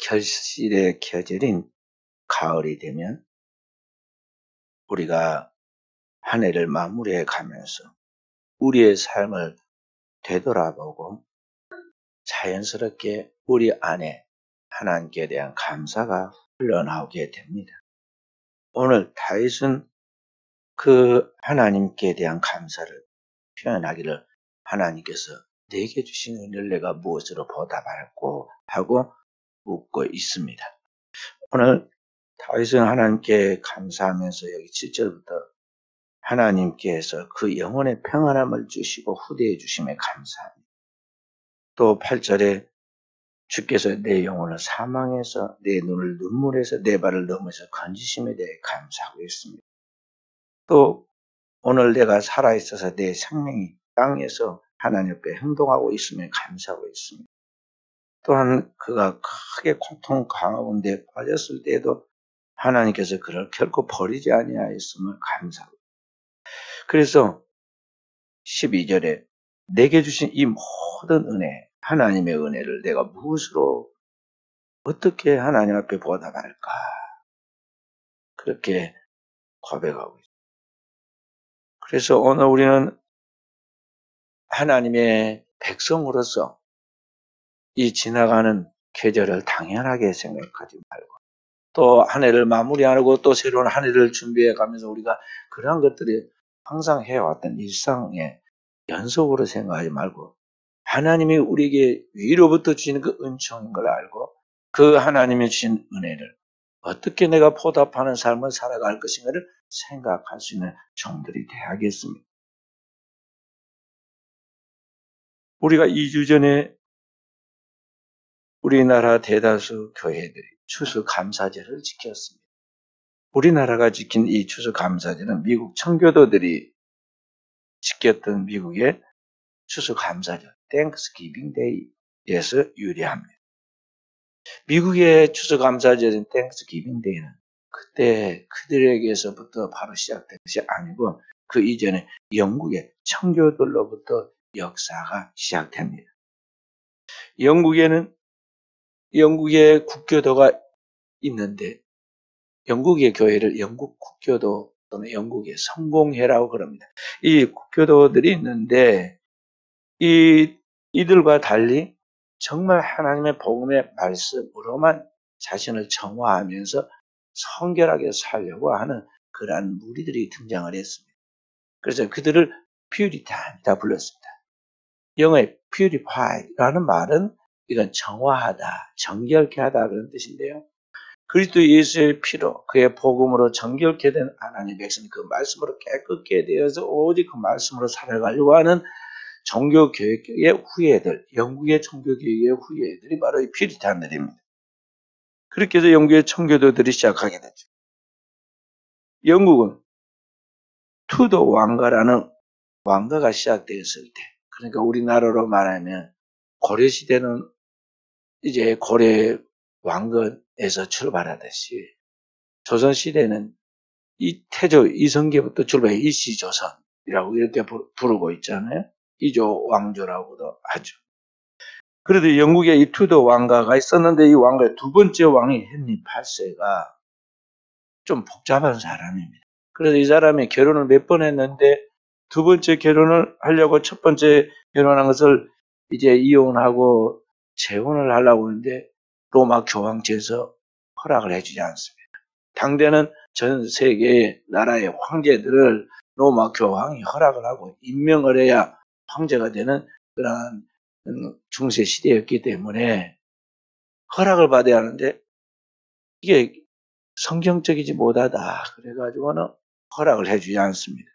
결실의 계절인 가을이 되면 우리가 한 해를 마무리해 가면서 우리의 삶을 되돌아보고 자연스럽게 우리 안에 하나님께 대한 감사가 흘러나오게 됩니다. 오늘 다윗은 그 하나님께 대한 감사를 표현하기를 하나님께서 내게 주신 은혜를 내가 무엇으로 보답할꼬 하고 묻고 있습니다. 오늘 다윗은 하나님께 감사하면서 여기 7절부터 하나님께서 그 영혼의 평안함을 주시고 후대해 주심에 감사합니다. 또 8절에 주께서 내 영혼을 사망해서 내 눈을 눈물에서 내 발을 넘어서 건지심에 대해 감사하고 있습니다. 또 오늘 내가 살아있어서 내 생명이 땅에서 하나님 앞에 행동하고 있음에 감사하고 있습니다. 또한 그가 크게 고통 가운데 빠졌을 때에도 하나님께서 그를 결코 버리지 아니하였음을 감사하고 그래서 12절에 내게 주신 이 모든 은혜, 하나님의 은혜를 내가 무엇으로 어떻게 하나님 앞에 보답할까? 그렇게 고백하고 있습니다. 그래서 오늘 우리는 하나님의 백성으로서 이 지나가는 계절을 당연하게 생각하지 말고 또 한 해를 마무리하고 또 새로운 한 해를 준비해 가면서 우리가 그러한 것들이 항상 해왔던 일상의 연속으로 생각하지 말고 하나님이 우리에게 위로부터 주시는 그 은총인 걸 알고 그 하나님이 주신 은혜를 어떻게 내가 보답하는 삶을 살아갈 것인가를 생각할 수 있는 종들이 되야겠습니다. 우리가 2주 전에 우리나라 대다수 교회들이 추수감사제를 지켰습니다. 우리나라가 지킨 이 추수감사제는 미국 청교도들이 지켰던 미국의 추수감사절, Thanksgiving Day에서 유래합니다. 미국의 추수감사절인 Thanksgiving Day는 그때 그들에게서부터 바로 시작된 것이 아니고 그 이전에 영국의 청교도로부터 역사가 시작됩니다. 영국의 국교도가 있는데 영국의 교회를 영국 국교도 또는 영국의 성공회라고 그럽니다. 이 국교도들이 있는데 이들과 달리 정말 하나님의 복음의 말씀으로만 자신을 정화하면서 성결하게 살려고 하는 그러한 무리들이 등장을 했습니다. 그래서 그들을 퓨리탄이라 불렀습니다. 영어의 purify라는 말은 이건 정화하다, 정결케 하다 그런 뜻인데요. 그리스도 예수의 피로 그의 복음으로 정결케 된 하나님의 백성이 그 말씀으로 깨끗게 되어서 오직 그 말씀으로 살아가려고 하는 종교교육의 후예들, 영국의 종교교육의 후예들이 바로 이 퓨리탄들입니다. 그렇게 해서 영국의 청교도들이 시작하게 되죠. 영국은 투도 왕가라는 왕가가 시작되었을 때, 그러니까 우리나라로 말하면 고려시대는 이제 고려 왕건에서 출발하듯이 조선시대는 이 태조 이성계부터 출발해 일시조선이라고 이렇게 부르고 있잖아요. 이조 왕조라고도 하죠. 그래도 영국에 이 투도 왕가가 있었는데 이 왕가의 두 번째 왕이 헨리 8세가 좀 복잡한 사람입니다. 그래서 이 사람이 결혼을 몇 번 했는데 두 번째 결혼을 하려고 첫 번째 결혼한 것을 이제 이혼하고 재혼을 하려고 하는데 로마 교황제에서 허락을 해주지 않습니다. 당대는 전 세계의 나라의 황제들을 로마 교황이 허락을 하고 임명을 해야 황제가 되는 그러한 중세 시대였기 때문에 허락을 받아야 하는데 이게 성경적이지 못하다. 그래가지고는 허락을 해주지 않습니다.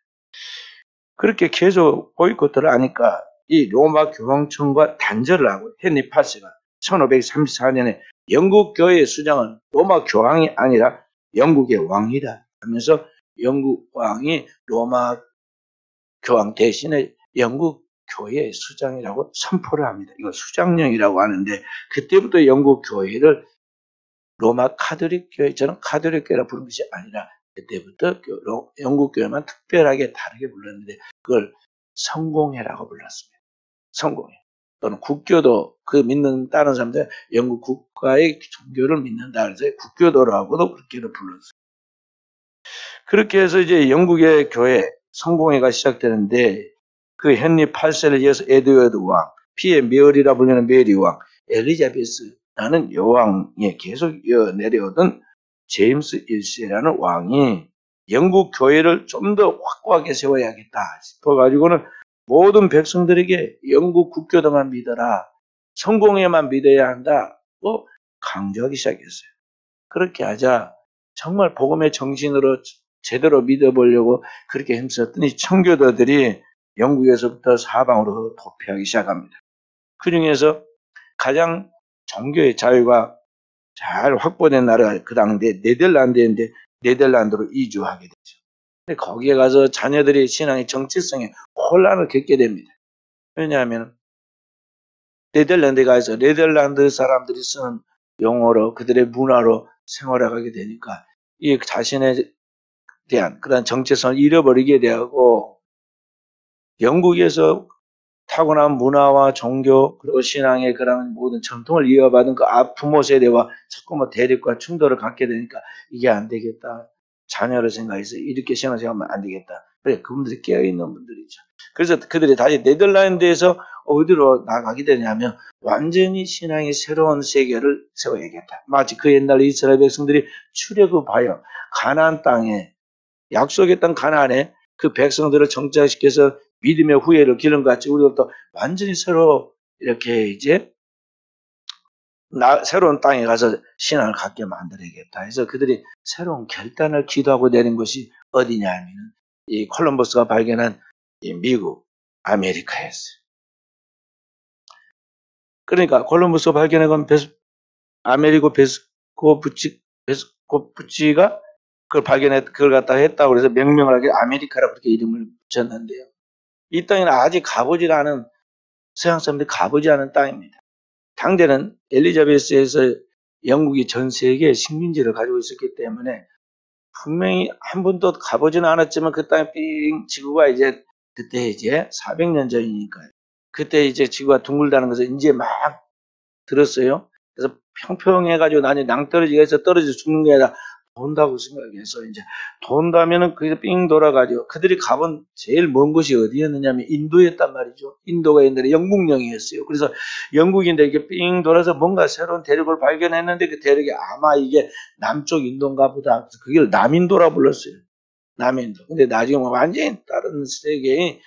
그렇게 계속 보이콧을 하니까 이 로마 교황청과 단절을 하고 헨리 8세가 1534년에 영국 교회의 수장은 로마 교황이 아니라 영국의 왕이다 하면서 영국 왕이 로마 교황 대신에 영국 교회의 수장이라고 선포를 합니다. 이걸 수장령이라고 하는데 그때부터 영국 교회를 로마 카톨릭 교회, 저는 카톨릭 교회라 부른 것이 아니라 그때부터 영국 교회만 특별하게 다르게 불렀는데 그걸 성공회라고 불렀습니다. 성공회. 또는 국교도 그 믿는다는 사람들 영국 국가의 종교를 믿는다 그래서 국교도라고도 그렇게도 불렀어요. 그렇게 해서 이제 영국의 교회 성공회가 시작되는데 그 헨리 8세를 이어서 에드워드 왕, 피의 메어리라 불리는 메리 왕, 엘리자베스라는 여왕에 계속 이어 내려오던 제임스 1세라는 왕이 영국 교회를 좀 더 확고하게 세워야겠다 싶어가지고는 모든 백성들에게 영국 국교도만 믿어라, 성공회만 믿어야 한다고 강조하기 시작했어요. 그렇게 하자 정말 복음의 정신으로 제대로 믿어보려고 그렇게 힘썼더니 청교도들이 영국에서부터 사방으로 도피하기 시작합니다. 그 중에서 가장 종교의 자유가 잘 확보된 나라가 그 당대 네덜란드인데 네덜란드로 이주하게 되죠. 근데 거기에 가서 자녀들의 신앙의 정체성에 혼란을 겪게 됩니다. 왜냐하면 네덜란드에 가서 네덜란드 사람들이 쓰는 용어로 그들의 문화로 생활하게 되니까 이 자신에 대한 그런 정체성을 잃어버리게 되고 영국에서 타고난 문화와 종교 그리고 신앙의 그런 모든 전통을 이어받은 그 부모 세대와 자꾸 대립과 충돌을 갖게 되니까 이게 안 되겠다. 자녀를 생각해서 이렇게 생각하면 안 되겠다. 그래, 그분들이 깨어있는 분들이죠. 그래서 그들이 다시 네덜란드에서 어디로 나가게 되냐면 완전히 신앙의 새로운 세계를 세워야겠다. 마치 그 옛날 이스라엘 백성들이 출애굽하여 가나안 땅에 약속했던 가나안에 그 백성들을 정착시켜서 믿음의 후예를 기른 것 같이 우리도 또 완전히 새로 이렇게 이제 새로운 땅에 가서 신앙을 갖게 만들어야겠다 해서 그들이 새로운 결단을 기도하고 내린 것이 어디냐 하면 이 콜럼버스가 발견한 이 미국, 아메리카였어요. 그러니까 콜럼버스가 발견한 건 아메리고 베스코부치가 그걸 갖다 했다고 그래서 명명을 하게 아메리카라고 그렇게 이름을 붙였는데요. 이 땅에는 아직 가보지 않은, 서양 사람들이 가보지 않은 땅입니다. 당대는 엘리자베스에서 영국이 전 세계에 식민지를 가지고 있었기 때문에 분명히 한 번도 가보지는 않았지만 그 땅에 지구가 이제 그때 이제 400년 전이니까요. 그때 이제 지구가 둥글다는 것을 이제 막 들었어요. 그래서 평평해가지고 나중에 낭떠러지가 해서 떨어져 죽는 게 아니라 돈다고 생각해서 이제 돈다면은 그게 삥 돌아가지고 그들이 가본 제일 먼 곳이 어디였느냐면 인도였단 말이죠. 인도가 옛날에 영국령이었어요. 그래서 영국인데 이렇게 삥 돌아서 뭔가 새로운 대륙을 발견했는데 그 대륙이 아마 이게 남쪽 인도인가 보다. 그래서 그걸 남인도라 불렀어요. 남인도. 근데 나중에 완전히 다른 세계의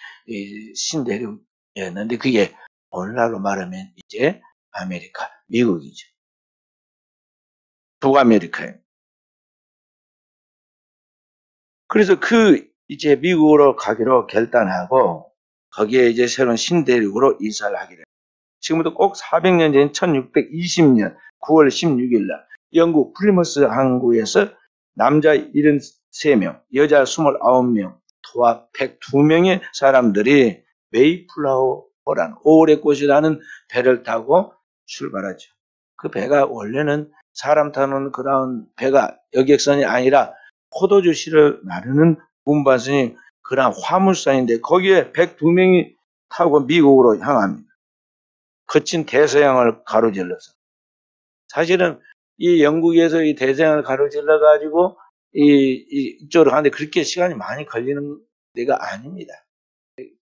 신대륙이었는데 그게 오늘날로 말하면 이제 아메리카, 미국이죠. 북아메리카예요. 그래서 이제 미국으로 가기로 결단하고 거기에 이제 새로운 신대륙으로 이사를 하게 됩니다. 지금부터 꼭 400년 전 1620년 9월 16일 날 영국 플리머스 항구에서 남자 73명, 여자 29명, 토합 102명의 사람들이 메이플라워라는 오래꽃이라는 배를 타고 출발하죠. 그 배가 원래는 사람 타는 그런 배가 여객선이 아니라 포도주 씨를 나르는 운반선이 그런 화물선인데 거기에 102명이 타고 미국으로 향합니다. 거친 대서양을 가로질러서. 사실은 이 영국에서 이 대서양을 가로질러 가지고 이쪽으로 가는데 그렇게 시간이 많이 걸리는 데가 아닙니다.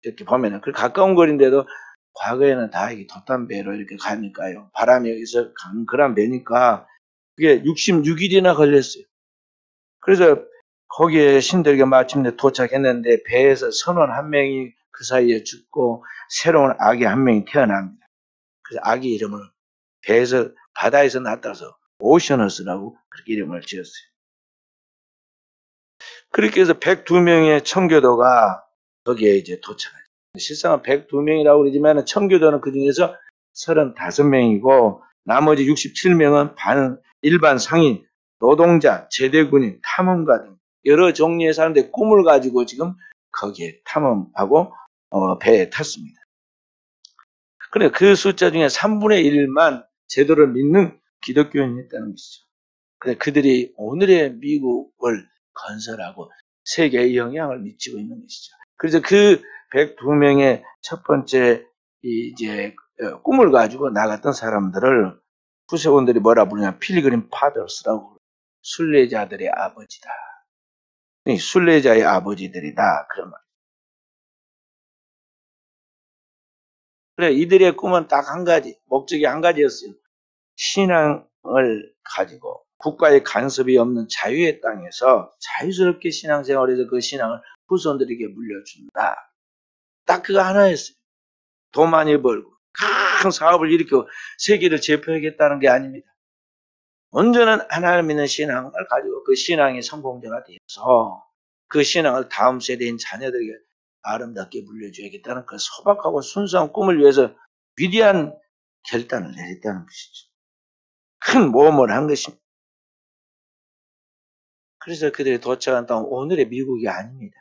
이렇게 보면은 그 가까운 거리인데도 과거에는 다 이게 돛담배로 이렇게 가니까요. 바람이 여기서 가는 그런 배니까 그게 66일이나 걸렸어요. 그래서 거기에 신들에게 마침내 도착했는데 배에서 선원 한 명이 그 사이에 죽고 새로운 아기 한 명이 태어납니다. 그래서 아기 이름을 배에서 바다에서 낳아서 오셔너스라고 그렇게 이름을 지었어요. 그렇게 해서 102명의 청교도가 거기에 이제 도착하죠. 실상은 102명이라고 그러지만 청교도는 그 중에서 35명이고 나머지 67명은 일반 상인, 노동자, 제대군인, 탐험가 등 여러 종류의 사람들의 꿈을 가지고 지금 거기에 탐험하고 배에 탔습니다. 그래 그 숫자 중에 3분의 1만 제도를 믿는 기독교인이 있다는 것이죠. 그래 그들이 오늘의 미국을 건설하고 세계에 영향을 미치고 있는 것이죠. 그래서 그 102명의 첫 번째 이제 꿈을 가지고 나갔던 사람들을 구세군들이 뭐라 부르냐, 필그림 파더스라고, 순례자들의 아버지다. 순례자의 아버지들이다. 그런 말. 그래, 이들의 꿈은 딱 한 가지, 목적이 한 가지였어요. 신앙을 가지고 국가의 간섭이 없는 자유의 땅에서 자유스럽게 신앙생활해서 그 신앙을 후손들에게 물려준다. 딱 그거 하나였어요. 돈 많이 벌고 큰 사업을 일으켜 세계를 제패하겠다는 게 아닙니다. 온전한 하나님 믿는 신앙을 가지고 그 신앙의 성공자가 되어서 그 신앙을 다음 세대인 자녀들에게 아름답게 물려줘야겠다는 그 소박하고 순수한 꿈을 위해서 위대한 결단을 내렸다는 것이죠. 큰 모험을 한 것입니다. 그래서 그들이 도착한 땅은 오늘의 미국이 아닙니다.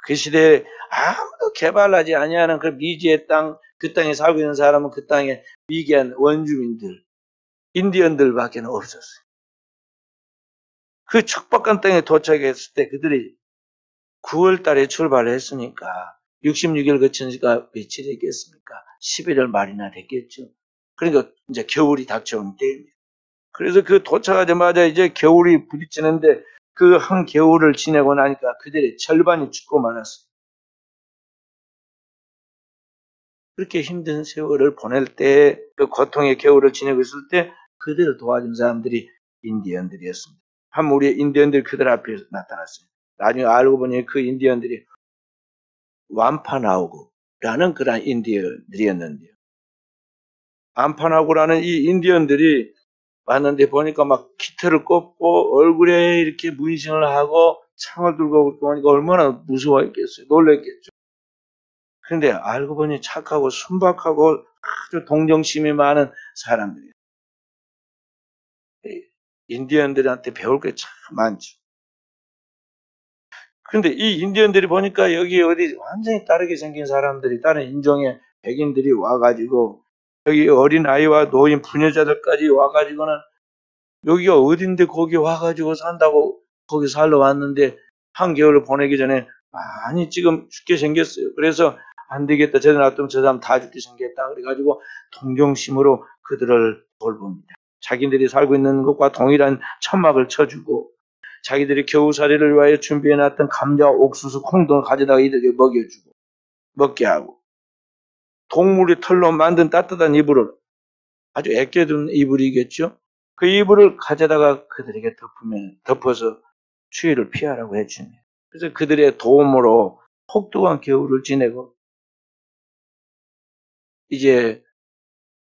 그 시대에 아무도 개발하지 아니하는 그 미지의 땅, 그 땅에 살고 있는 사람은 그 땅에 미개한 원주민들, 인디언들밖에 없었어요. 그 척박한 땅에 도착했을 때 그들이 9월 달에 출발을 했으니까 66일 거친 지가 며칠이 있겠습니까? 11월 말이나 됐겠죠. 그러니까 이제 겨울이 닥쳐온 때입니다. 그래서 그 도착하자마자 이제 겨울이 부딪히는데 그 한 겨울을 지내고 나니까 그들의 절반이 죽고 말았어요. 그렇게 힘든 세월을 보낼 때, 그 고통의 겨울을 지내고 있을 때 그들을 도와준 사람들이 인디언들이었습니다. 한 무리의 인디언들이 그들 앞에 나타났어요. 나중에 알고 보니 그 인디언들이 완파나우구라는 그런 인디언들이었는데요. 완파나우구라는 이 인디언들이 왔는데 보니까 막 기타를 꽂고 얼굴에 이렇게 문신을 하고 창을 들고 보니까 얼마나 무서워했겠어요. 놀랬겠죠. 그런데 알고 보니 착하고 순박하고 아주 동정심이 많은 사람들이에요. 인디언들한테 배울 게 참 많죠. 그런데 이 인디언들이 보니까 여기 어디 완전히 다르게 생긴 사람들이, 다른 인종의 백인들이 와가지고 여기 어린아이와 노인 부녀자들까지 와가지고는 여기가 어딘데 거기 와가지고 산다고 거기 살러 왔는데 한겨울을 보내기 전에 많이 지금 죽게 생겼어요. 그래서 안 되겠다. 저들 놔두면 저 사람 다 죽게 생겼다. 그래가지고 동정심으로 그들을 돌봅니다. 자기들이 살고 있는 것과 동일한 천막을 쳐주고 자기들이 겨우살이를 위하여 준비해놨던 감자와 옥수수, 콩 등을 가져다가 이들에게 먹여주고 먹게 하고 동물의 털로 만든 따뜻한 이불을, 아주 애껴둔 이불이겠죠. 그 이불을 가져다가 그들에게 덮어서 추위를 피하라고 해줍니다. 그래서 그들의 도움으로 혹독한 겨울을 지내고 이제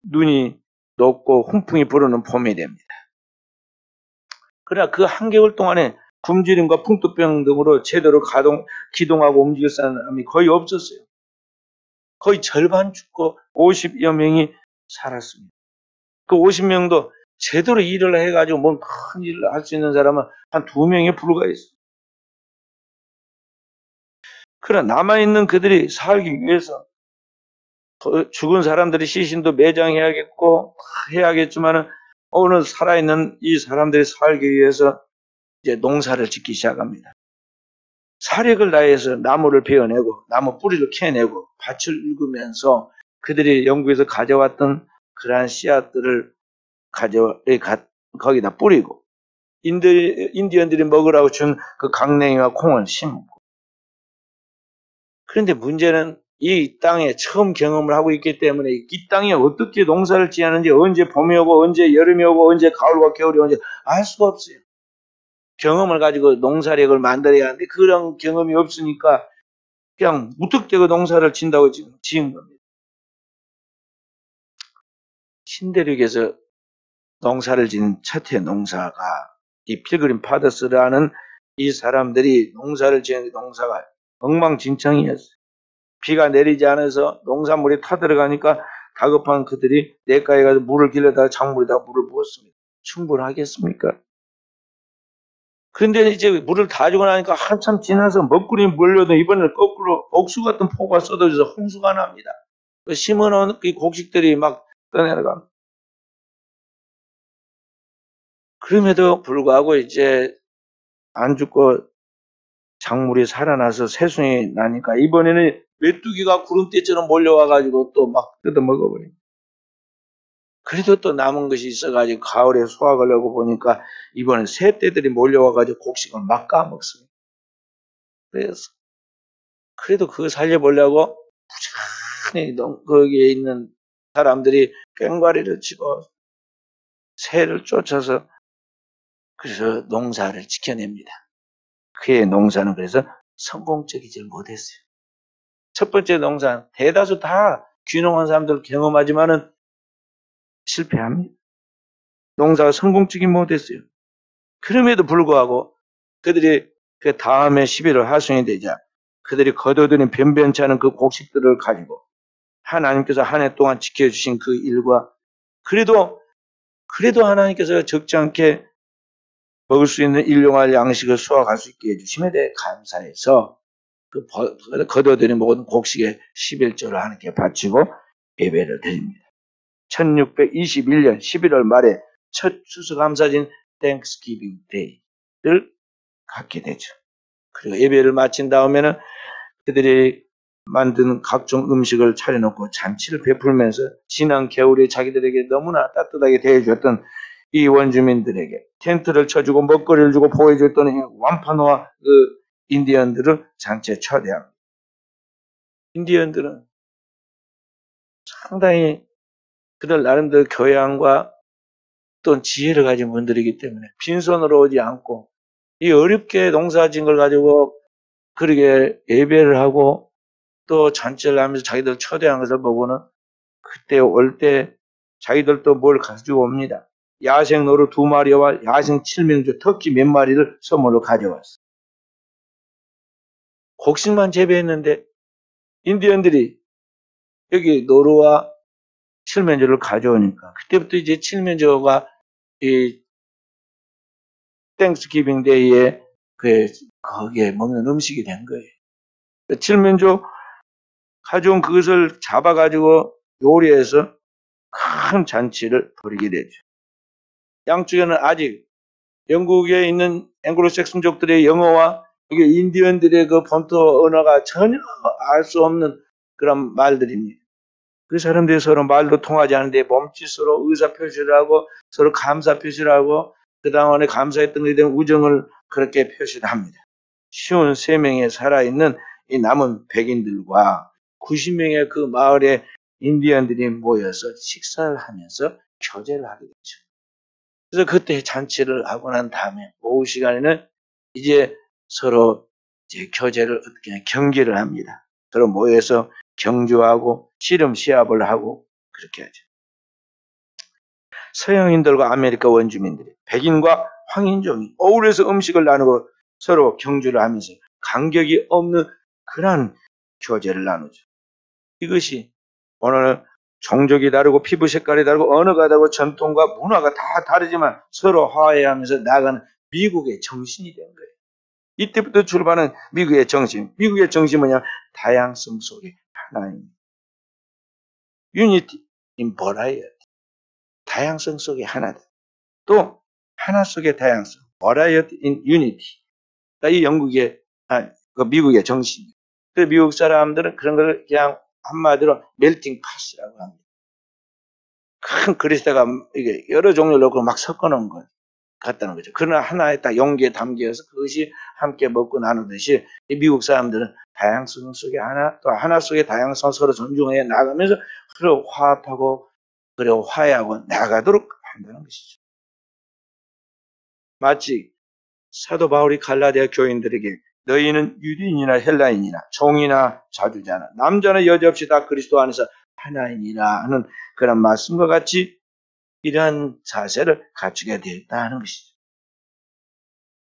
눈이 녹고 훈풍이 불어오는 봄이 됩니다. 그러나 그 한겨울 동안에 굶주림과 풍토병 등으로 제대로 기동하고 움직일 사람이 거의 없었어요. 거의 절반 죽고 50여 명이 살았습니다. 그 50명도 제대로 일을 해가지고 뭔 큰 일을 할 수 있는 사람은 한 2명에 불과했어요. 그러나 남아있는 그들이 살기 위해서 죽은 사람들의 시신도 매장해야겠고 해야겠지만은 오늘 살아있는 이 사람들이 살기 위해서 이제 농사를 짓기 시작합니다. 사력을 다해서 나무를 베어내고 나무 뿌리를 캐내고 밭을 읽으면서 그들이 영국에서 가져왔던 그러한 씨앗들을 거기다 뿌리고 인디언들이 먹으라고 준 그 강냉이와 콩을 심고. 그런데 문제는 이 땅에 처음 경험을 하고 있기 때문에 이 땅에 어떻게 농사를 지었는지, 언제 봄이 오고 언제 여름이 오고 언제 가을과 겨울이 오는지 알 수가 없어요. 경험을 가지고 농사력을 만들어야 하는데 그런 경험이 없으니까 그냥 무턱대고 농사를 짓는다고 지금 지은 겁니다. 신대륙에서 농사를 지은 첫해 농사가 이 필그림 파더스라는 이 사람들이 농사를 지은 농사가 엉망진창이었어요. 비가 내리지 않아서 농산물이 타들어가니까 다급한 그들이 냇가에 가서 물을 길러다가 작물에다가 물을 부었습니다. 충분하겠습니까? 그런데 이제 물을 다 주고 나니까 한참 지나서 먹구름이 몰려도 이번에는 거꾸로 옥수 같은 폭우가 쏟아져서 홍수가 납니다. 심어놓은 이 곡식들이 막 떠내려갑니다. 그럼에도 불구하고 이제 안 죽고 작물이 살아나서 새순이 나니까 이번에는 메뚜기가 구름대처럼 몰려와가지고 또 막 뜯어먹어버립니다. 그래도 또 남은 것이 있어가지고 가을에 수확하려고 보니까 이번엔 새떼들이 몰려와가지고 곡식을 막 까먹습니다. 그래서 그래도 그거 살려보려고 부지런히 거기에 있는 사람들이 꽹과리를 치고 새를 쫓아서 그래서 농사를 지켜냅니다. 그의 농사는 그래서 성공적이지 못했어요. 첫 번째 농사 대다수 다 귀농한 사람들 경험하지만은 실패합니다. 농사가 성공적이 못했어요. 그럼에도 불구하고 그들이 그 다음에 11월 하순이 되자 그들이 거둬들인 변변치 않은 그 곡식들을 가지고 하나님께서 한 해 동안 지켜주신 그 일과 그래도 하나님께서 적지 않게 먹을 수 있는 일용할 양식을 수확할 수 있게 해주심에 대해 감사해서 그 거둬들인 모든 곡식의 11조를 하나님께 바치고 예배를 드립니다. 1621년 11월 말에 첫 추수감사진 Thanksgiving Day를 갖게 되죠. 그리고 예배를 마친 다음에는 그들이 만든 각종 음식을 차려놓고 잔치를 베풀면서 지난 겨울에 자기들에게 너무나 따뜻하게 대해줬던 이 원주민들에게 텐트를 쳐주고 먹거리를 주고 보호해줬던 이 완파노아 그 인디언들을 잔치에 초대합니다. 인디언들은 상당히 그들 나름대로 교양과 또 지혜를 가진 분들이기 때문에 빈손으로 오지 않고 이 어렵게 농사진 걸 가지고 그렇게 예배를 하고 또 잔치를 하면서 자기들 초대한 것을 보고는 그때 올 때 자기들도 뭘 가지고 옵니다. 야생 노루 2마리와 야생 칠면조 터키 몇 마리를 선물로 가져왔어요. 곡식만 재배했는데 인디언들이 여기 노루와 칠면조를 가져오니까 그때부터 이제 칠면조가 이 땡스기빙 데이에 거기에 먹는 음식이 된 거예요. 칠면조 가져온 그것을 잡아가지고 요리해서 큰 잔치를 벌이게 되죠. 양쪽에는 아직 영국에 있는 앵글로색슨족들의 영어와 이게 인디언들의 그 본토 언어가 전혀 알 수 없는 그런 말들입니다. 그 사람들이 서로 말도 통하지 않는데 몸짓으로 의사 표시를 하고 서로 감사 표시를 하고 그 당원에 감사했던 것에 대한 우정을 그렇게 표시를 합니다. 53명의 살아있는 이 남은 백인들과 90명의 그 마을의 인디언들이 모여서 식사를 하면서 교제를 하게 되죠. 그래서 그때 잔치를 하고 난 다음에 오후 시간에는 이제 서로 이제 교제를 어떻게 경기를 합니다. 서로 모여서 경주하고 씨름 시합을 하고 그렇게 하죠. 서양인들과 아메리카 원주민들이 백인과 황인종이 어울려서 음식을 나누고 서로 경주를 하면서 간격이 없는 그런 교제를 나누죠. 이것이 오늘 종족이 다르고 피부 색깔이 다르고 언어가 다르고 전통과 문화가 다 다르지만 서로 화해하면서 나아가는 미국의 정신이 된 거예요. 이때부터 출발한 미국의 정신. 미국의 정신이 뭐냐? 다양성 속에 하나입니다. Unity in variety. 다양성 속에 하나다. 또 하나 속에 다양성. Variety in unity. 이 영국의 그 미국의 정신이에요. 그래서 미국 사람들은 그런 걸 그냥 한마디로 멜팅 팟이라고 합니다. 큰 그릇에다가 이게 여러 종류를 넣고 막 섞어 놓은 걸 같다는 거죠. 그러나 하나의 딱 용기에 담겨서 그것이 함께 먹고 나누듯이 이 미국 사람들은 다양성 속에 하나, 또 하나 속에 다양성 서로 존중해 나가면서 서로 화합하고 그리고 화해하고 나가도록 한다는 것이죠. 마치 사도 바울이 갈라디아 교인들에게 너희는 유대인이나 헬라인이나 종이나 자주자나 남자나 여자 없이 다 그리스도 안에서 하나이니라 하는 그런 말씀과 같이 이러한 자세를 갖추게 되었다 하는 것이죠.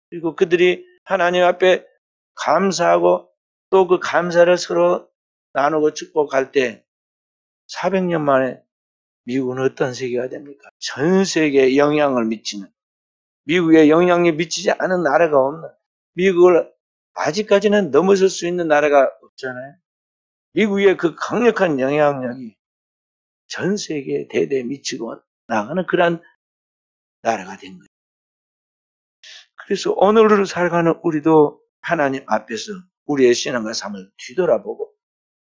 그리고 그들이 하나님 앞에 감사하고 또 그 감사를 서로 나누고 축복할 때 400년 만에 미국은 어떤 세계가 됩니까? 전 세계에 영향을 미치는, 미국에 영향이 미치지 않은 나라가 없는, 미국을 아직까지는 넘어설 수 있는 나라가 없잖아요. 미국의 그 강력한 영향력이 전 세계에 대대에 미치고 나가는 그런 나라가 된 거예요. 그래서 오늘을 살아가는 우리도 하나님 앞에서 우리의 신앙과 삶을 뒤돌아보고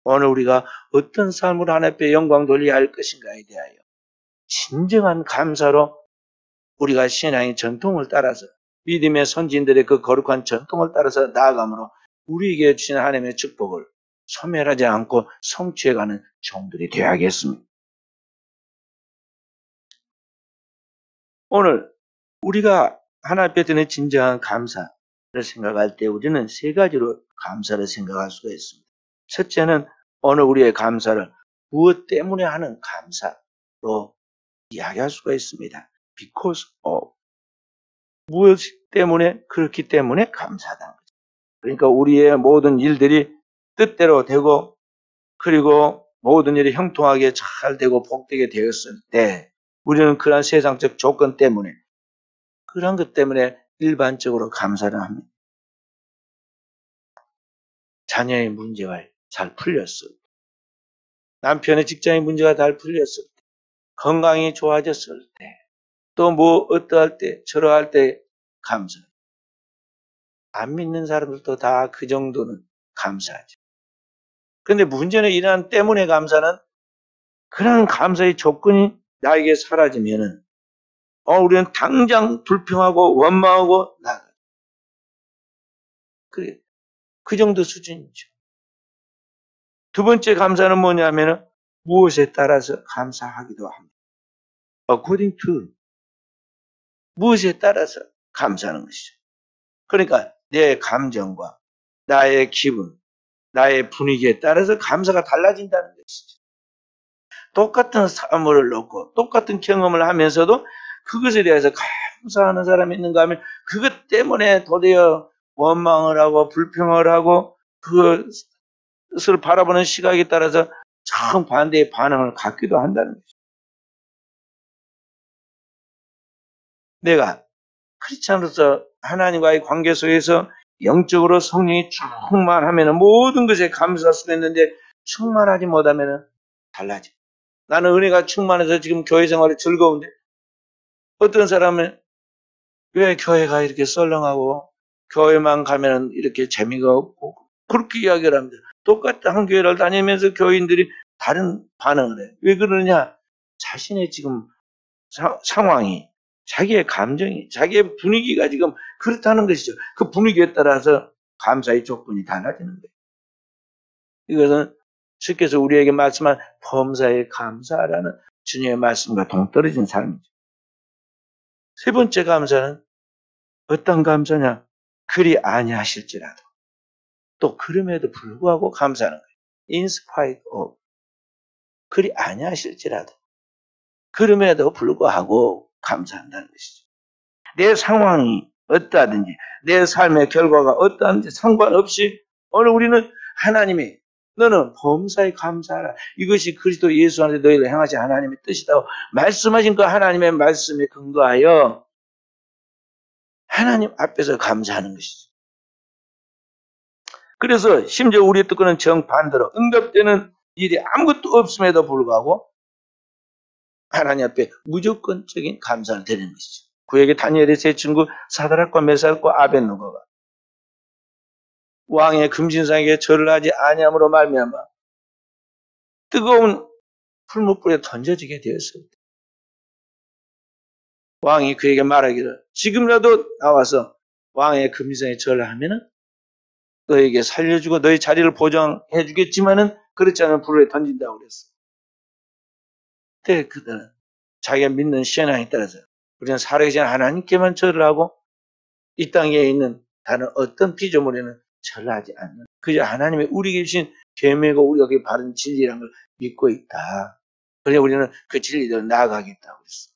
오늘 우리가 어떤 삶으로 하나님 앞에 영광 돌려야 할 것인가에 대하여 진정한 감사로 우리가 신앙의 전통을 따라서 믿음의 선진들의 그 거룩한 전통을 따라서 나아가므로 우리에게 주신 하나님의 축복을 소멸하지 않고 성취해가는 종들이 되어야겠습니다. 오늘 우리가 하나님 앞에 드는 진정한 감사를 생각할 때 우리는 세 가지로 감사를 생각할 수가 있습니다. 첫째는 오늘 우리의 감사를 무엇 때문에 하는 감사로 이야기할 수가 있습니다. Because of. 무엇 때문에, 그렇기 때문에 감사하다는 거죠. 그러니까 우리의 모든 일들이 뜻대로 되고, 그리고 모든 일이 형통하게 잘 되고 복되게 되었을 때, 우리는 그러한 세상적 조건 때문에, 그런 것 때문에 일반적으로 감사를 합니다. 자녀의 문제가 잘 풀렸을 때, 남편의 직장의 문제가 잘 풀렸을 때, 건강이 좋아졌을 때, 또 뭐 어떠할 때, 저러할 때 감사. 안 믿는 사람들도 다 그 정도는 감사하죠. 그런데 문제는 이러한 때문에 감사는 그런 감사의 조건이 나에게 사라지면은 우리는 당장 불평하고 원망하고 나가. 그 정도 수준이죠. 두 번째 감사는 뭐냐면은 무엇에 따라서 감사하기도 합니다. According to. 무엇에 따라서 감사하는 것이죠. 그러니까 내 감정과 나의 기분, 나의 분위기에 따라서 감사가 달라진다는 것이죠. 똑같은 사물을 놓고 똑같은 경험을 하면서도 그것에 대해서 감사하는 사람이 있는가 하면 그것 때문에 도리어 원망을 하고 불평을 하고 그것을 바라보는 시각에 따라서 정반대의 반응을 갖기도 한다는 것이죠. 내가 크리스찬으로서 하나님과의 관계 속에서 영적으로 성령이 충만하면 모든 것에 감사할 수가 있는데 충만하지 못하면 달라져. 나는 은혜가 충만해서 지금 교회 생활이 즐거운데 어떤 사람은 왜 교회가 이렇게 썰렁하고 교회만 가면 이렇게 재미가 없고 그렇게 이야기를 합니다. 똑같은 한 교회를 다니면서 교인들이 다른 반응을 해요. 왜 그러냐? 자신의 지금 상황이, 자기의 감정이, 자기의 분위기가 지금 그렇다는 것이죠. 그 분위기에 따라서 감사의 조건이 달라지는 거예요. 이것은 주께서 우리에게 말씀한 범사에 감사라는 주님의 말씀과 동떨어진 삶이죠. 세 번째 감사는 어떤 감사냐? 그리 아니하실지라도 또 그럼에도 불구하고 감사하는 거예요. In spite of. 그리 아니하실지라도 그럼에도 불구하고 감사한다는 것이죠. 내 상황이 어떠하든지 내 삶의 결과가 어떠한지 상관없이 오늘 우리는 하나님이 너는 범사에 감사하라. 이것이 그리스도 예수 안에 너희를 행하신 하나님의 뜻이다고 말씀하신 그 하나님의 말씀에 근거하여 하나님 앞에서 감사하는 것이죠. 그래서 심지어 우리의 뜻과는 정반대로 응답되는 일이 아무것도 없음에도 불구하고 하나님 앞에 무조건적인 감사를 드리는 것이죠. 그에게 다니엘의 세 친구 사드락과 메삭과 아벳느고가 왕의 금신상에게 절을 하지 아니함으로 말미암아 뜨거운 풀무불에 던져지게 되었을 때 왕이 그에게 말하기를 지금이라도 나와서 왕의 금신상에 절을 하면은 너에게 살려주고 너의 자리를 보장해 주겠지만은 그렇지 않으면 불에 던진다고 그랬어. 그때 그들은 자기가 믿는 신앙에 따라서 우리는 살아계신 하나님께만 절을 하고 이 땅에 있는 다른 어떤 피조물에는 절하지 않는 그저 하나님의 우리에게 주신 계명과 우리가 그 바른 진리라는 걸 믿고 있다. 그래서 우리는 그 진리대로 나아가겠다고 그랬어.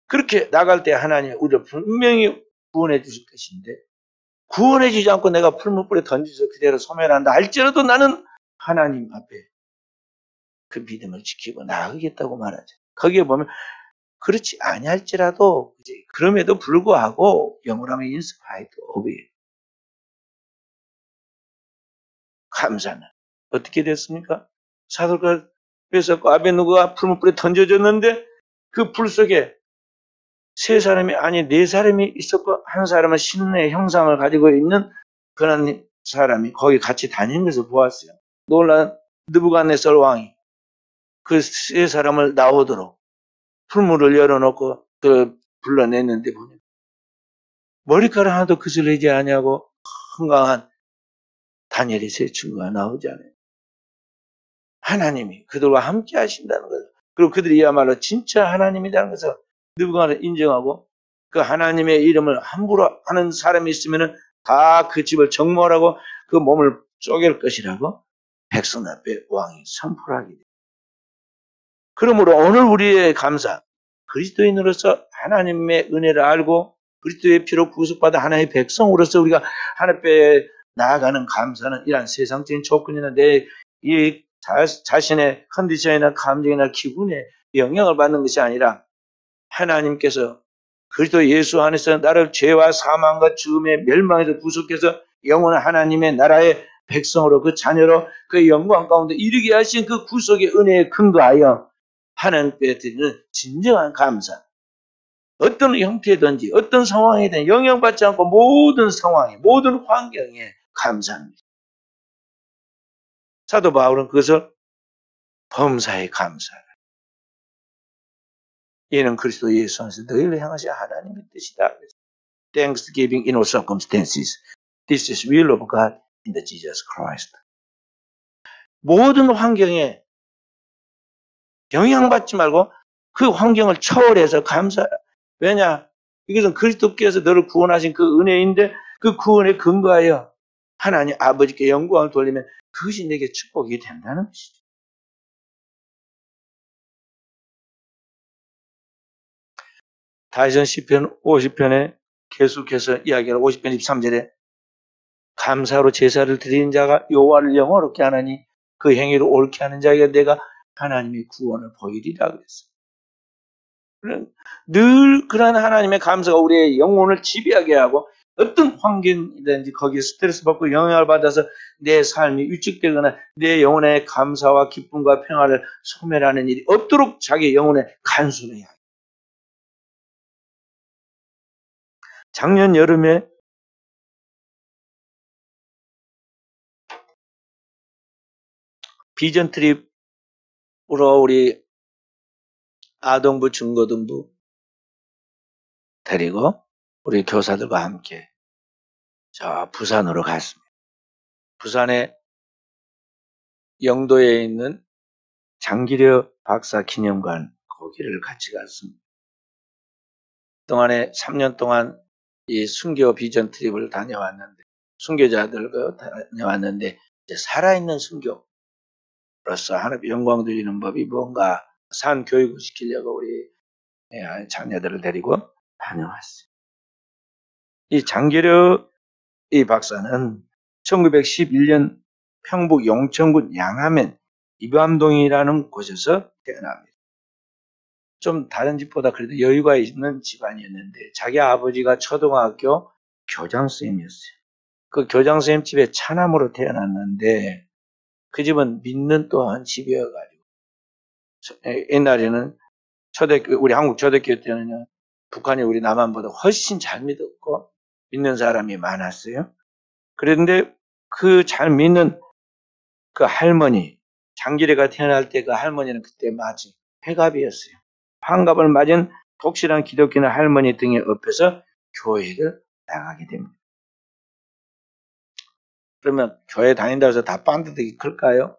그렇게 나갈 때 하나님이 우리를 분명히 구원해 주실 것인데 구원해 주지 않고 내가 풀무불에 던져서 그대로 소멸한다 할지라도 나는 하나님 앞에 그 믿음을 지키고 나아가겠다고 말하죠. 거기에 보면 그렇지 아니할지라도 그럼에도 불구하고 영어로 하면 in spite of 감사는 어떻게 됐습니까? 사도가 메삭과 아벳느고가 풀무불에 던져졌는데 그 불 속에 세 사람이 아니 네 사람이 있었고 한 사람은 신의 형상을 가지고 있는 그런 사람이 거기 같이 다니는 것을 보았어요. 놀란 느부갓네살 왕이 그 세 사람을 나오도록 풀무를 열어놓고 불러냈는데 보니까 머리카락 하나도 그슬리지 않냐고 건강한 다니엘이 세 친구가 나오지 않아요. 하나님이 그들과 함께 하신다는 거죠. 그리고 그들이야말로 진짜 하나님이라는 것을 누군가 인정하고 그 하나님의 이름을 함부로 하는 사람이 있으면 다 그 집을 정몰하고 그 몸을 쪼갤 것이라고 백성 앞에 왕이 선포를 하게 됩니다. 그러므로 오늘 우리의 감사, 그리스도인으로서 하나님의 은혜를 알고 그리스도의 피로 구속받은 하나님의 백성으로서 우리가 하나님 앞에 나아가는 감사는 이러한 세상적인 조건이나 내 이 자신의 컨디션이나 감정이나 기분에 영향을 받는 것이 아니라 하나님께서 그리스도 예수 안에서 나를 죄와 사망과 죽음의 멸망에서 구속해서 영원한 하나님의 나라의 백성으로 그 자녀로 그 영광 가운데 이르게 하신 그 구속의 은혜에 근거하여 하나님께 드리는 진정한 감사. 어떤 형태든지 어떤 상황이든 영향받지 않고 모든 상황에 모든 환경에 감사합니다. 사도 바울은 그것을 범사에 감사하라. 이는 그리스도 예수 안에서 너희를 향하신 하나님의 뜻이다. Thanksgiving in all circumstances. This is will of God in the Jesus Christ. 모든 환경에 영향받지 말고 그 환경을 초월해서 감사하라. 왜냐? 이것은 그리스도께서 너를 구원하신 그 은혜인데 그 구원에 근거하여 하나님 아버지께 영광을 돌리면 그것이 내게 축복이 된다는 것이죠. 다윗은 시편 50편에 계속해서 이야기하는 50편 23절에 감사로 제사를 드리는 자가 여호와를 영화롭게 하나니 그 행위를 옳게 하는 자에게 내가 하나님의 구원을 보이리라 그랬어요. 늘 그런 하나님의 감사가 우리의 영혼을 지배하게 하고 어떤 환경이든지 거기에 스트레스 받고 영향을 받아서 내 삶이 위축되거나 내 영혼의 감사와 기쁨과 평화를 소멸하는 일이 없도록 자기 영혼에 간수해야 해요. 작년 여름에 비전 트립으로 우리 아동부, 중고등부 데리고 우리 교사들과 함께 저 부산으로 갔습니다. 부산에 영도에 있는 장기려 박사 기념관 거기를 같이 갔습니다. 그동안에 3년 동안 이 순교 비전 트립을 다녀왔는데 순교자들과 다녀왔는데 이제 살아있는 순교로서 하나님 영광 드리는 법이 뭔가 산 교육을 시키려고 우리 자녀들을 데리고 다녀왔어요. 이 장기려 이 박사는 1911년 평북 용천군 양하면 이밤동이라는 곳에서 태어납니다. 좀 다른 집보다 그래도 여유가 있는 집안이었는데 자기 아버지가 초등학교 교장선생님이었어요. 그 교장선생님 집에 차남으로 태어났는데 그 집은 믿는 또한 집이어가지고 옛날에는 초대교 우리 한국 초대교회 때는 북한이 우리 남한보다 훨씬 잘 믿었고 믿는 사람이 많았어요. 그런데 그 잘 믿는 그 할머니 장기래가 태어날 때 그 할머니는 그때 맞이 회갑이었어요. 환갑을 맞은 독실한 기독교인 할머니 등에 업혀서 교회를 나가게 됩니다. 그러면 교회 다닌다고 해서 다 반듯하게 클까요?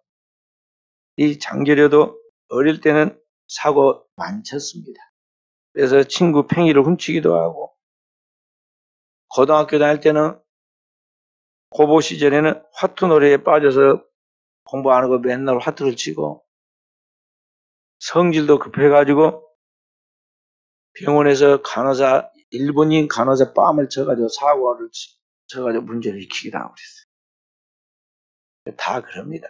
이 장기려도 어릴 때는 사고 많이 쳤습니다. 그래서 친구 팽이를 훔치기도 하고 고등학교 다닐 때는 고보 시절에는 화투 놀이에 빠져서 공부 안 하고 맨날 화투를 치고 성질도 급해가지고 병원에서 간호사 일본인 간호사 뺨을 쳐가지고 사고를 쳐가지고 문제를 일으키기도 하고 그랬어요. 다 그럽니다.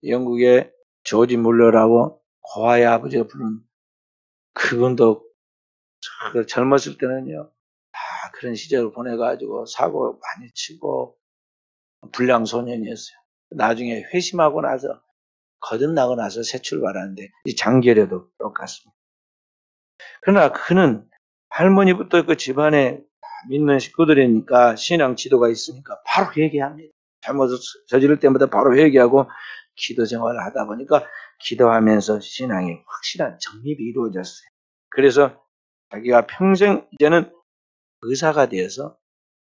영국의 조지 물러라고 고아의 아버지가 부른 그분도 젊었을 때는요 다 그런 시절을 보내가지고 사고 많이 치고 불량 소년이었어요. 나중에 회심하고 나서 거듭나고 나서 새 출발하는데 이 장계려도 똑같습니다. 그러나 그는 할머니부터 그 집안에 믿는 식구들이니까 신앙 지도가 있으니까 바로 회개합니다. 잘못을 저지를 때마다 바로 회개하고 기도 생활을 하다 보니까 기도하면서 신앙에 확실한 정립이 이루어졌어요. 그래서 자기가 평생 이제는 의사가 되어서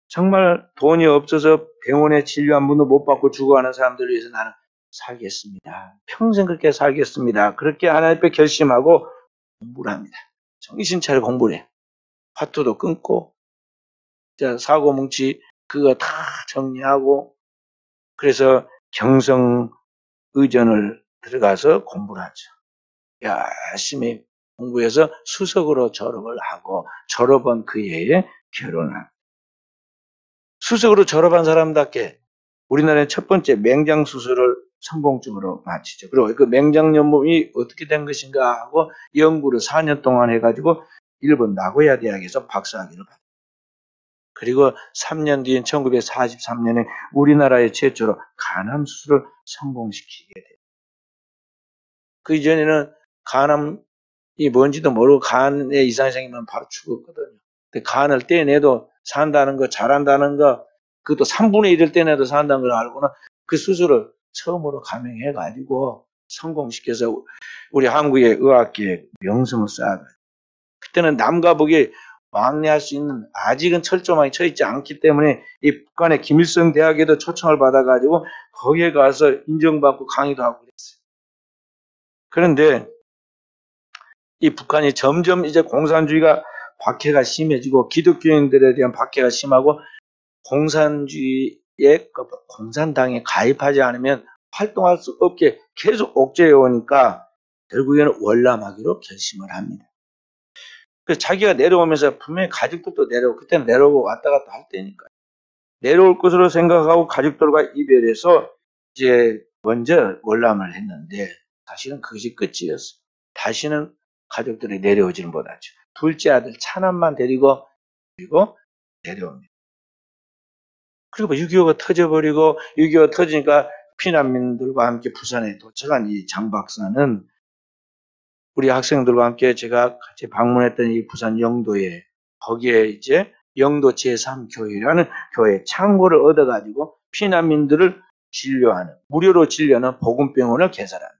정말 돈이 없어서 병원에 진료 한 번도 못 받고 죽어가는 사람들을 위해서 나는 살겠습니다. 평생 그렇게 살겠습니다. 그렇게 하나님 앞에 결심하고 공부를 합니다. 정신 차려 공부를 해. 화투도 끊고 사고뭉치 그거 다 정리하고 그래서 경성의전을 들어가서 공부를 하죠. 열심히 공부해서 수석으로 졸업을 하고 졸업한 그 해에 결혼을 합니다. 수석으로 졸업한 사람답게 우리나라의 첫 번째 맹장 수술을 성공적으로 마치죠. 그리고 그 맹장 연몸이 어떻게 된 것인가 하고 연구를 4년 동안 해가지고 일본 나고야 대학에서 박사학위를 받았어요. 그리고 3년 뒤인 1943년에 우리나라의 최초로 간암 수술을 성공시키게 돼요. 그 이전에는 간암이 뭔지도 모르고 간에 이상이 생기면 바로 죽었거든요. 근데 간을 떼내도 산다는 거, 잘한다는 거, 그것도 3분의 1을 떼내도 산다는 걸 알고는 그 수술을 처음으로 감행해가지고 성공시켜서 우리 한국의 의학계에 명성을 쌓아가지고 그때는 남과 북이 왕래할 수 있는 아직은 철조망이 쳐있지 않기 때문에 이 북한의 김일성 대학에도 초청을 받아가지고 거기에 가서 인정받고 강의도 하고 그랬어요. 그런데 이 북한이 점점 이제 공산주의가 박해가 심해지고 기독교인들에 대한 박해가 심하고 공산주의의 공산당에 가입하지 않으면 활동할 수 없게 계속 억제해 오니까 결국에는 월남하기로 결심을 합니다. 그래서 자기가 내려오면서 분명히 가족들도 내려오고 그때는 내려오고 왔다 갔다 할 때니까 내려올 것으로 생각하고 가족들과 이별해서 이제 먼저 월남을 했는데 사실은 그것이 끝이었어요. 다시는 가족들이 내려오지는 못하죠. 둘째 아들 차남만 데리고 그리고 내려옵니다. 그리고 6.25가 터져버리고 6.25가 터지니까 피난민들과 함께 부산에 도착한 이 장 박사는 우리 학생들과 함께 제가 같이 방문했던 이 부산 영도에 거기에 이제 영도 제3교회라는 교회 창고를 얻어가지고 피난민들을 진료하는 무료로 진료하는 복음병원을 개설합니다.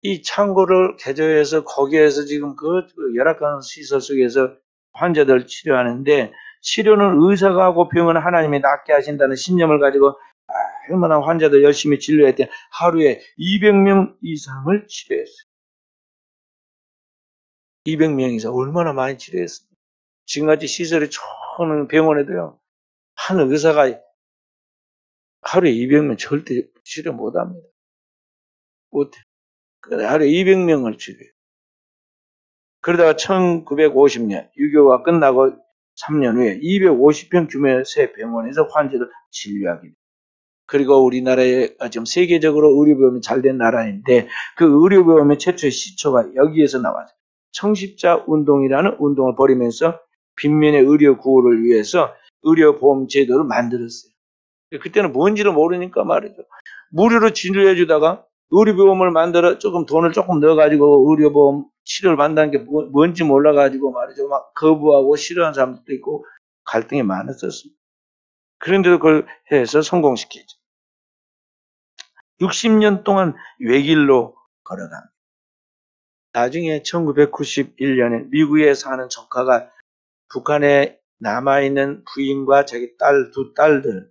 이 창고를 개조해서 거기에서 지금 그 열악한 시설 속에서 환자들 치료하는데 치료는 의사가 하고 병은 하나님이 낫게 하신다는 신념을 가지고 얼마나 환자들 열심히 진료했대. 하루에 200명 이상을 치료했어요. 200명 이상 얼마나 많이 치료했습니까? 지금까지 시설이 좋은 병원에도요. 한 의사가 하루에 200명 절대 치료 못합니다. 못해. 하루에 200명을 치료해요. 그러다가 1950년 6.25가 끝나고 3년 후에 250평 규모의 새 병원에서 환자를 진료하게 됩니다. 그리고 우리나라에 지금 세계적으로 의료보험이 잘된 나라인데 그 의료보험의 최초의 시초가 여기에서 나왔어요. 청십자 운동이라는 운동을 벌이면서 빈민의 의료 구호를 위해서 의료보험 제도를 만들었어요. 그때는 뭔지를 모르니까 말이죠. 무료로 진료해 주다가 의료보험을 만들어 돈을 조금 넣어가지고 의료보험 치료를 받는다는 게 뭔지 몰라가지고 말이죠. 막 거부하고 싫어하는 사람들도 있고 갈등이 많았었습니다. 그런데도 그걸 해서 성공시키죠. 60년 동안 외길로 걸어갑니다. 나중에 1991년에 미국에 사는 조카가 북한에 남아있는 부인과 자기 두 딸들,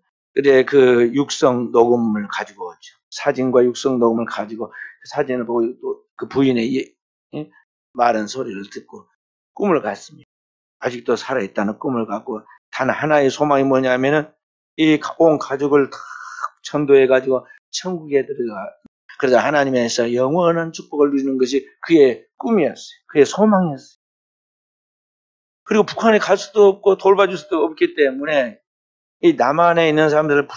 그 육성 녹음을 가지고 오죠. 사진과 육성 녹음을 가지고 그 사진을 보고 또 그 부인의 말한 소리를 듣고 꿈을 꿨습니다. 아직도 살아있다는 꿈을 갖고 단 하나의 소망이 뭐냐면은 이 온 가족을 다 천도해가지고 천국에 들어가. 그래서 하나님에서 영원한 축복을 누리는 것이 그의 꿈이었어요. 그의 소망이었어요. 그리고 북한에 갈 수도 없고 돌봐줄 수도 없기 때문에 이 남한에 있는 사람들을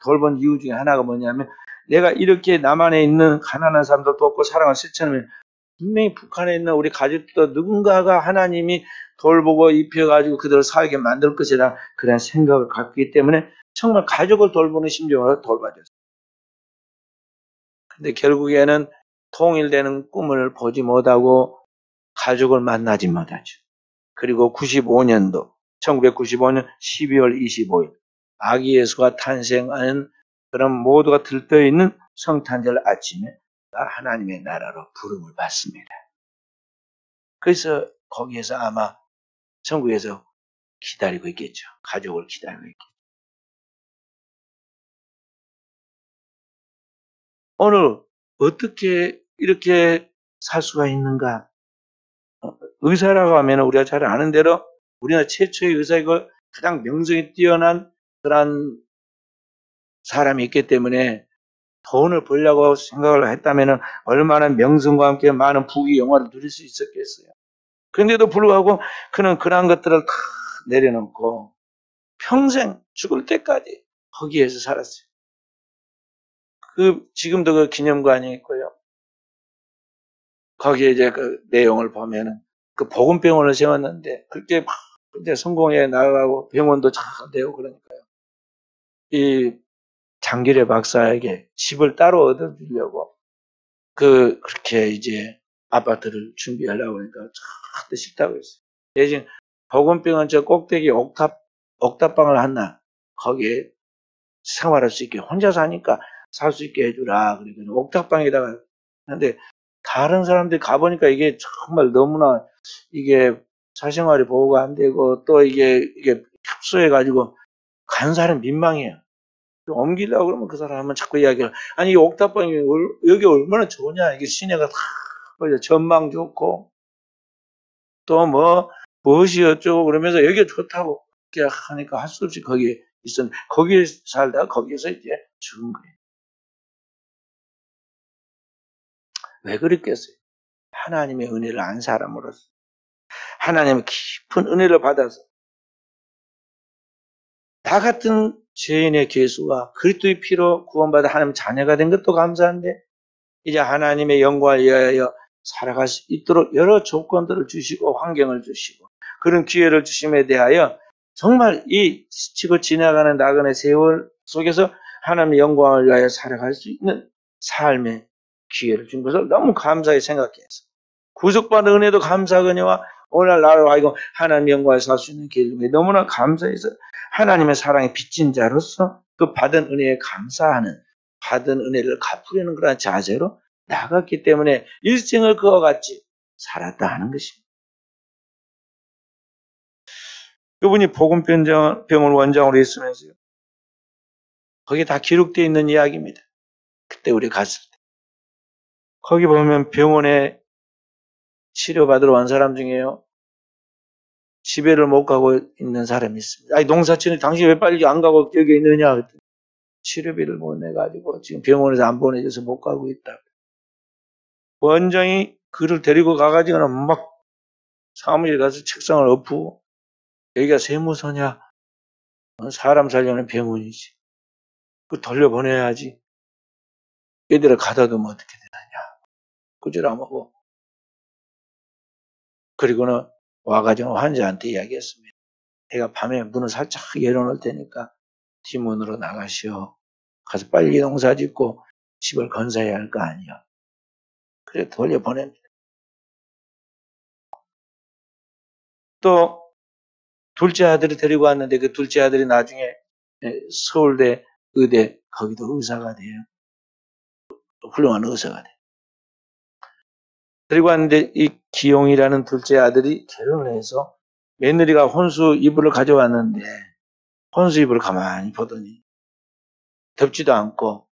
돌본 이유 중에 하나가 뭐냐면 내가 이렇게 남한에 있는 가난한 사람들 돕고 사랑을 실천하면 분명히 북한에 있는 우리 가족도 누군가가 하나님이 돌보고 입혀가지고 그들을 살게 만들 것이라 그런 생각을 갖고 있기 때문에 정말 가족을 돌보는 심정으로 돌봐줬어요. 근데 결국에는 통일되는 꿈을 보지 못하고 가족을 만나지 못하죠. 그리고 1995년 12월 25일 아기 예수가 탄생하는 그럼 모두가 들떠 있는 성탄절 아침에 하나님의 나라로 부름을 받습니다. 그래서 거기에서 아마 천국에서 기다리고 있겠죠. 가족을 기다리고 있겠죠. 오늘 어떻게 이렇게 살 수가 있는가? 의사라고 하면 우리가 잘 아는 대로 우리나라 최초의 의사이고 가장 명성이 뛰어난 그런 사람이 있기 때문에 돈을 벌려고 생각을 했다면 얼마나 명성과 함께 많은 부귀 영화를 누릴 수 있었겠어요. 그런데도 불구하고 그는 그러한 것들을 다 내려놓고 평생 죽을 때까지 거기에서 살았어요. 지금도 그 기념관이 있고요. 거기에 이제 그 내용을 보면은 그 보건병원을 세웠는데 그렇게 막 이제 성공해 나가고 병원도 잘 되고 그러니까요. 이 장길의 박사에게 집을 따로 얻어주려고 그렇게 이제 아파트를 준비하려고 하니까 절대 싫다고 했어요. 대신 보건병원 저 꼭대기 옥탑방을 하나 거기에 생활할 수 있게 혼자 사니까 살 수 있게 해주라. 그러니까 옥탑방에다가 근데 다른 사람들이 가보니까 이게 정말 너무나 이게 사생활이 보호가 안 되고 또 이게 협소해가지고 간 사람 민망해요. 옮기려고 그러면 그 사람은 자꾸 이야기를 아니 이 옥탑방이 여기 얼마나 좋냐 이게 시내가 다 전망 좋고 또 무엇이 어쩌고 그러면서 여기가 좋다고 이렇게 하니까 할 수 없이 거기에 있었는데 거기에 살다가 거기에서 이제 죽은 거예요. 왜 그랬겠어요? 하나님의 은혜를 안 사람으로서 하나님의 깊은 은혜를 받아서 나 같은 죄인의 죄수가 그리스도의 피로 구원받아 하나님 자녀가 된 것도 감사한데 이제 하나님의 영광을 위하여 살아갈 수 있도록 여러 조건들을 주시고 환경을 주시고 그런 기회를 주심에 대하여 정말 이 스치고 지나가는 나그네 세월 속에서 하나님의 영광을 위하여 살아갈 수 있는 삶의 기회를 준 것을 너무 감사히 생각해서 구속받은 은혜도 감사하거니와 오늘 나로 하여금 하나님의 영광을 살 수 있는 기회를 너무나 감사해서 하나님의 사랑에 빚진 자로서 그 받은 은혜에 감사하는 받은 은혜를 갚으려는 그런 자세로 나갔기 때문에 일생을 그와 같이 살았다 하는 것입니다. 그분이 복음병원 원장으로 있으면서요. 거기 다 기록되어 있는 이야기입니다. 그때 우리 갔을 때. 거기 보면 병원에 치료받으러 온 사람 중에요. 집에를 못 가고 있는 사람이 있습니다. 아니, 농사치는 당신 왜 빨리 안 가고 여기 있느냐? 그랬더니 치료비를 못 내가지고 지금 병원에서 안 보내줘서 못 가고 있다. 원장이 그를 데리고 가가지고는 막 사무실 가서 책상을 엎고 여기가 세무서냐? 사람 살려는 병원이지. 그 돌려보내야지. 얘들을 가다 두면 어떻게 되느냐. 꾸지람하고. 그리고는 와가지고 환자한테 이야기했습니다. 내가 밤에 문을 살짝 열어놓을 테니까 뒷문으로 나가시오. 가서 빨리 농사 짓고 집을 건사해야 할 거 아니야. 그래 돌려보냅니다. 또 둘째 아들을 데리고 왔는데 그 둘째 아들이 나중에 서울대 의대 거기도 의사가 돼요. 훌륭한 의사가 돼요. 데리고 왔는데 이 기용이라는 둘째 아들이 결혼을 해서 며느리가 혼수 이불을 가져왔는데 혼수 이불을 가만히 보더니 덮지도 않고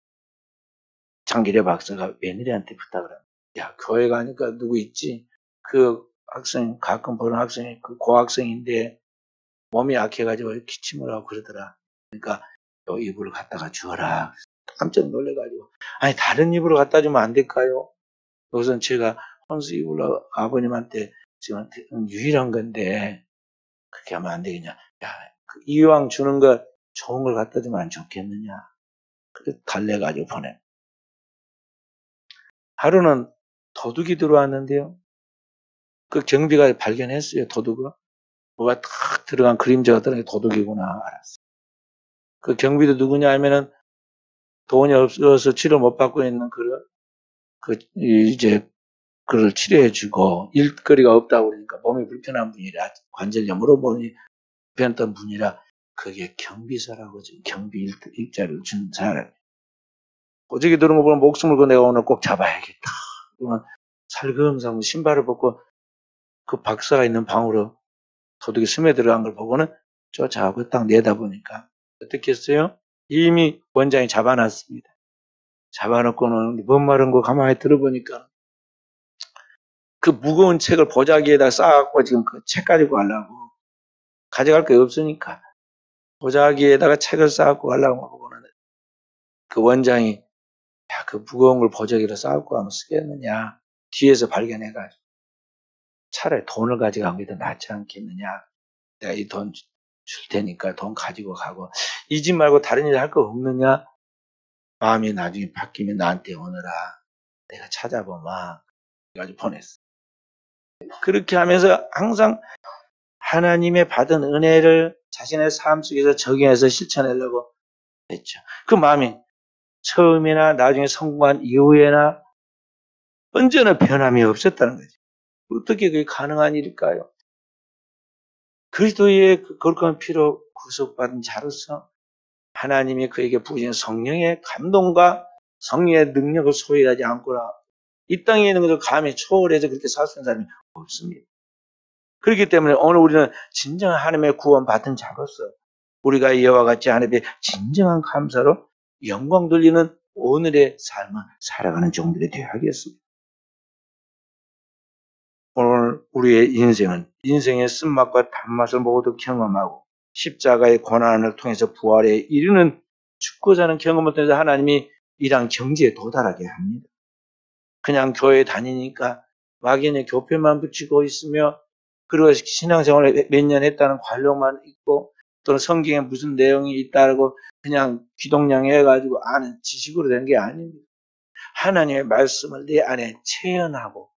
장기래 박사가 며느리한테 부탁을 합니다. 야, 교회 가니까 누구 있지? 그 학생, 가끔 보는 학생이 그 고학생인데 몸이 약해가지고 기침을 하고 그러더라. 그러니까 요 이불을 갖다가 주어라. 깜짝 놀래가지고 아니 다른 이불을 갖다 주면 안 될까요? 우선 제가 혼수 이불로 아버님한테 지금 유일한 건데 그렇게 하면 안 되겠냐. 야, 그 이왕 주는 거 좋은 걸 갖다 주면 안 좋겠느냐. 그래서 달래가지고 보내. 하루는 도둑이 들어왔는데요. 그 경비가 발견했어요. 도둑을. 뭐가 탁 들어간 그림자가 들어간 게 도둑이구나 알았어요. 그 경비도 누구냐 하면은 돈이 없어서 치료 못 받고 있는 이제 그를 치료해주고 일거리가 없다고 그러니까 몸이 불편한 분이라 관절염 물어보니 불편했던 분이라 그게 경비서라고 지금 경비 일자리를 준 사람. 보자기 들은 거 보면 목숨을 거 내가 오늘 꼭 잡아야겠다. 그러면 살금살금 신발을 벗고 그 박사가 있는 방으로 도둑이 스며 들어간 걸 보고는 쫓아가고 딱 내다보니까 어떻게 했어요? 이미 원장이 잡아놨습니다. 잡아놓고는 뭔 말인 거 가만히 들어보니까 그 무거운 책을 보자기에다 쌓아갖고 지금 그 책 가지고 가려고 가져갈 게 없으니까 보자기에다가 책을 쌓아갖고 가려고 보고는 그 원장이 야, 그 무거운 걸 보자기로 쌓아갖고 가면 쓰겠느냐 뒤에서 발견해가지고 차라리 돈을 가져간 게 더 낫지 않겠느냐. 내가 이 돈 줄 테니까 돈 가지고 가고 이 집 말고 다른 일 할 거 없느냐. 마음이 나중에 바뀌면 나한테 오너라. 내가 찾아보마. 그래가지고 보냈어. 그렇게 하면서 항상 하나님의 받은 은혜를 자신의 삶 속에서 적용해서 실천하려고 했죠. 그 마음이 처음이나 나중에 성공한 이후에나 언제나 변함이 없었다는 거죠. 어떻게 그게 가능한 일일까요? 그리스도의 거룩한 피로 구속받은 자로서 하나님이 그에게 부으신 성령의 감동과 성령의 능력을 소유하지 않고나 이 땅에 있는 것을 감히 초월해서 그렇게 살 수 있는 사람이 없습니다. 그렇기 때문에 오늘 우리는 진정한 하나님의 구원받은 자로서 우리가 이와 같이 하나님의 진정한 감사로 영광 돌리는 오늘의 삶을 살아가는 종들이 되어야겠습니다. 오늘 우리의 인생은 인생의 쓴맛과 단맛을 모두 경험하고 십자가의 고난을 통해서 부활에 이르는 죽고 사는 경험을 통해서 하나님이 이러한 경지에 도달하게 합니다. 그냥 교회 다니니까 막연히 교표만 붙이고 있으며 그리고 신앙생활을 몇 년 했다는 관료만 있고 또는 성경에 무슨 내용이 있다고 그냥 귀동냥 해가지고 아는 지식으로 된 게 아닙니다. 하나님의 말씀을 내 안에 체현하고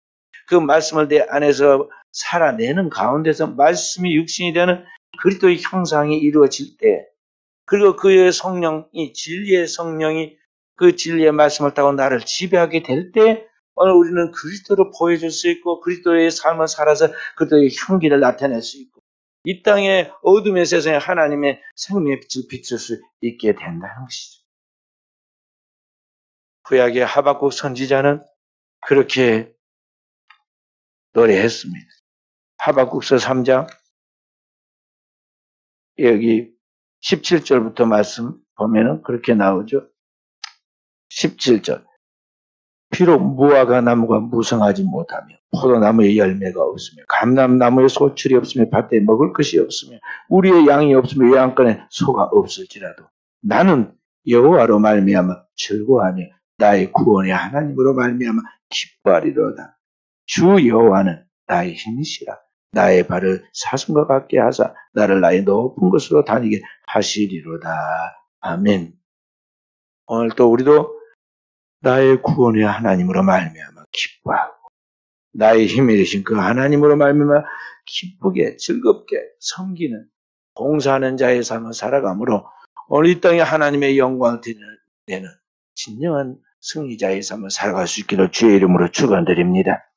그 말씀을 내 안에서 살아내는 가운데서 말씀이 육신이 되는 그리스도의 형상이 이루어질 때 그리고 그의 성령이 진리의 성령이 그 진리의 말씀을 따고 나를 지배하게 될 때 오늘 우리는 그리스도로 보여줄 수 있고 그리스도의 삶을 살아서 그리스도의 향기를 나타낼 수 있고 이 땅의 어둠의 세상에 하나님의 생명의 빛을 비출 수 있게 된다는 것이죠. 구약의 하박국 선지자는 그렇게 노래했습니다. 하박국서 3장 여기 17절부터 말씀 보면은 그렇게 나오죠. 17절 비록 무화과 나무가 무성하지 못하며 포도나무에 열매가 없으며 감람나무에 소출이 없으며 밭에 먹을 것이 없으며 우리의 양이 없으며 요양간에 소가 없을지라도 나는 여호와로 말미암아 즐거워하며 나의 구원의 하나님으로 말미암아 기뻐하리로다. 주 여호와는 나의 힘이시라. 나의 발을 사슴과 같게 하사 나를 나의 높은 곳으로 다니게 하시리로다. 아멘. 오늘 또 우리도 나의 구원의 하나님으로 말미암아 기뻐하고 나의 힘이 되신 그 하나님으로 말미암아 기쁘게 즐겁게 섬기는 봉사하는 자의 삶을 살아가므로 오늘 이 땅에 하나님의 영광을 드리는 진정한 승리자의 삶을 살아갈 수 있기를 주의 이름으로 축원드립니다.